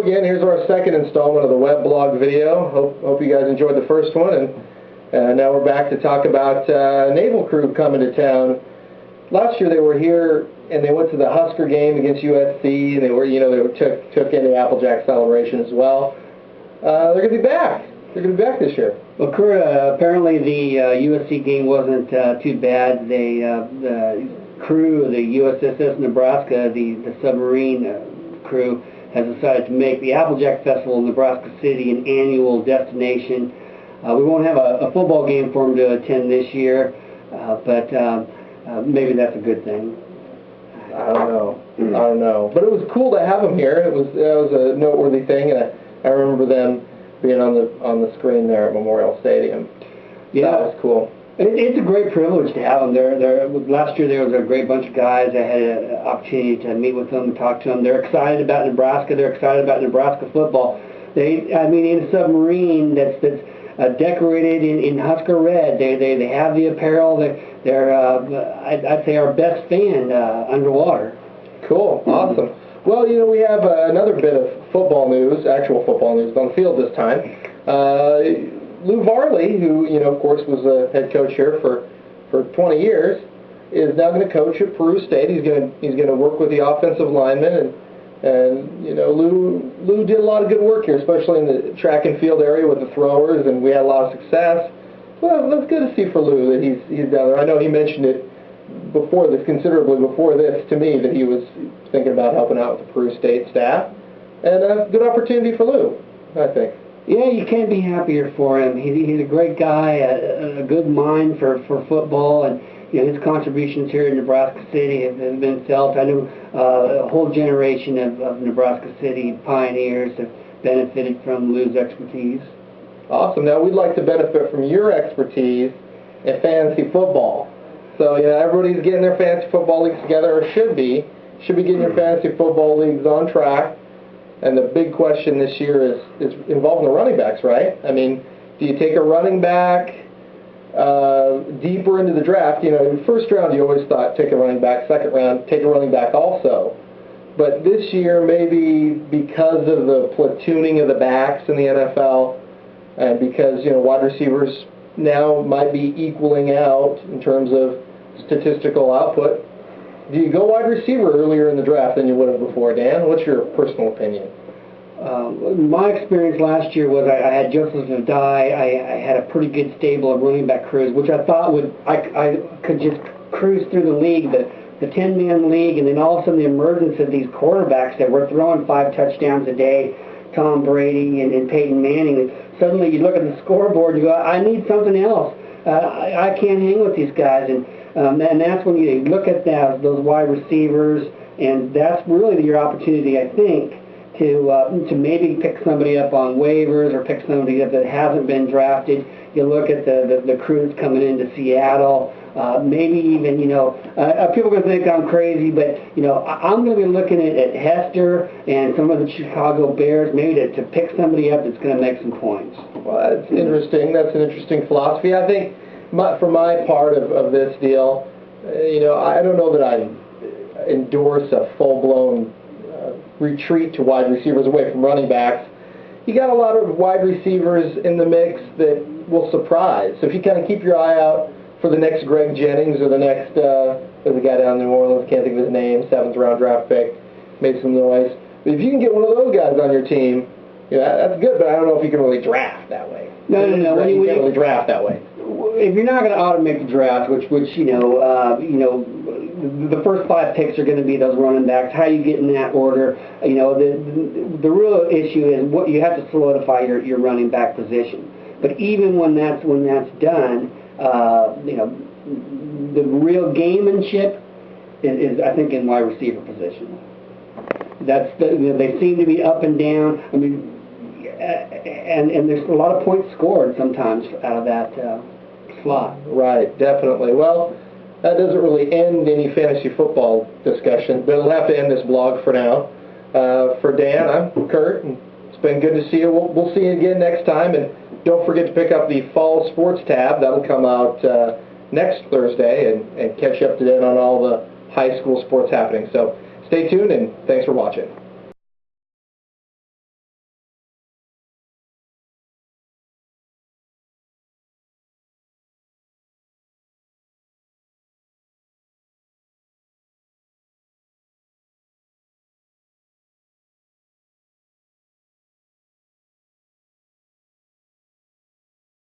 go again. Here's our second installment of the web blog video. Hope you guys enjoyed the first one, and now we're back to talk about naval crew coming to town. Last year they were here and they went to the Husker game against USC, and they were, took in the Applejack celebration as well. They're going to be back. They're going to be back this year. Well, Kurt, apparently the USC game wasn't too bad. The crew, the USS Nebraska, the submarine crew, has decided to make the Applejack Festival in Nebraska City an annual destination. We won't have a football game for them to attend this year, but maybe that's a good thing. I don't know. But it was cool to have them here. That was a noteworthy thing, and I remember them being on the screen there at Memorial Stadium. Yeah, that was cool. It's a great privilege to have them. Last year there was a great bunch of guys. I had an opportunity to meet with them and talk to them. They're excited about Nebraska. They're excited about Nebraska football. In a submarine that's decorated in Husker red. They have the apparel. They're I'd say our best fan underwater. Cool, awesome. Well, we have another bit of football news, actual football news on the field this time. Lou Varley, who of course was a head coach here for 20 years, is now going to coach at Peru State. He's going to work with the offensive linemen, and Lou did a lot of good work here, especially in the track and field area with the throwers, and we had a lot of success. Well, that's good to see for Lou that he's down there. I know he mentioned it considerably before this to me, that he was thinking about helping out with the Peru State staff, and a good opportunity for Lou, I think. Yeah, you can't be happier for him. He's a great guy, a good mind for football, and his contributions here in Nebraska City have been felt. I know a whole generation of Nebraska City pioneers have benefited from Lou's expertise. Awesome. Now we'd like to benefit from your expertise in fantasy football. So everybody's getting their fantasy football leagues together, or should be getting your fantasy football leagues on track. And the big question this year is involving the running backs, right? I mean, do you take a running back deeper into the draft? First round you always thought take a running back, second round take a running back also. But this year, maybe because of the platooning of the backs in the NFL, and because wide receivers now might be equaling out in terms of statistical output, do you go wide receiver earlier in the draft than you would have before, Dan? What's your personal opinion? My experience last year was I had Joseph Adai. I had a pretty good stable of running back crews, which I thought I could just cruise through the league, the 10-man league, and then all of a sudden the emergence of these quarterbacks that were throwing 5 touchdowns a day, Tom Brady and Peyton Manning. Suddenly you look at the scoreboard and you go, I need something else. I can't hang with these guys. And that's when you look at those wide receivers, and that's really your opportunity, I think, to maybe pick somebody up on waivers or pick somebody up that hasn't been drafted. You look at the crews coming into Seattle. Maybe even, people are going to think I'm crazy, but, I'm going to be looking at Hester and some of the Chicago Bears, maybe to pick somebody up that's going to make some points. Well, that's interesting. That's an interesting philosophy. I think for my part of this deal, I don't know that I endorse a full-blown retreat to wide receivers away from running backs. You got a lot of wide receivers in the mix that will surprise. So if you kind of keep your eye out for the next Greg Jennings or the next, there's a guy down in New Orleans, can't think of his name, 7th round draft pick, made some noise. But if you can get one of those guys on your team, that's good, but I don't know if you can really draft that way. No. You can't really draft that way. If you're not going to automate the draft, which the first 5 picks are going to be those running backs, how you get in that order, the real issue is what you have to solidify your running back position. But even when that's done, the real gamemanship is I think in wide receiver position. They seem to be up and down. I mean, and there's a lot of points scored sometimes out of that slot. Right, definitely. Well, that doesn't really end any fantasy football discussion, but it'll have to end this blog for now. For Dan, I'm Kurt, and it's been good to see you. We'll see you again next time, and don't forget to pick up the Fall Sports tab. That'll come out next Thursday, and catch you up to date on all the high school sports happening. So stay tuned, and thanks for watching.